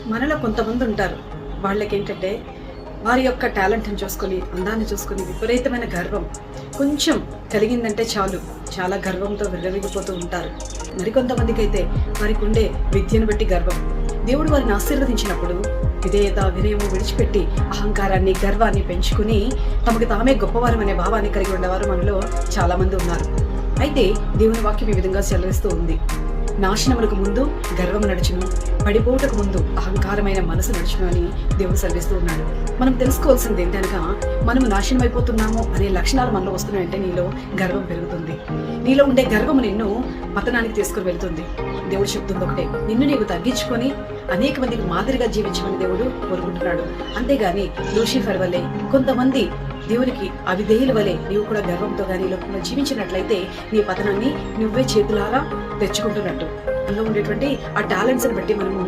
మనలో కొంతమంది ఉంటారు. వాళ్ళకేంటంటే వారి యొక్క టాలెంట్‌ని చూసుకొని, అందాన్ని చూసుకొని విపరీతమైన గర్వం. కొంచెం కలిగిందంటే చాలు చాలా గర్వంతో విర్రవీగిపోతూ ఉంటారు. మరికొంతమందికైతే వారికి ఉండే విద్యను బట్టి గర్వం. దేవుడు వారిని ఆశీర్వదించినప్పుడు విధేయత, వినయము విడిచిపెట్టి అహంకారాన్ని, గర్వాన్ని పెంచుకుని తమకు తామే గొప్పవారం అనే భావాన్ని కలిగి ఉండేవారు మనలో చాలా మంది ఉన్నారు. అయితే దేవుని వాక్యం ఈ విధంగా సెలవిస్తూ ఉంది. నాశనములకు ముందు గర్వము నడుచును, పడిపోటకు ముందు అహంకారమైన మనసు నడుచును అని దేవుడు సెలవిస్తూ ఉన్నాడు. మనం తెలుసుకోవాల్సింది ఏంటనగా, మనము నాశనం అయిపోతున్నాము అనే లక్షణాలు మనలో వస్తున్నాయంటే నీలో గర్వం పెరుగుతుంది. నీలో ఉండే గర్వము నిన్ను పతనానికి తీసుకుని వెళ్తుంది. దేవుడు చెప్తుంది ఒకటే, నిన్ను నీవు తగ్గించుకొని అనేక మందికి మాదిరిగా జీవించమని దేవుడు కోరుకుంటున్నాడు. అంతేగాని లూసిఫర్ వలె, కొంతమంది దేవునికి అవిధేయుల వలె నీవు కూడా గర్వంతో కానీ లోకంలో జీవించినట్లయితే నీ పతనాన్ని నువ్వే చేతులారా తెచ్చుకుంటున్నట్టు. అందులో ఉండేటువంటి ఆ టాలెంట్స్ని బట్టి మనము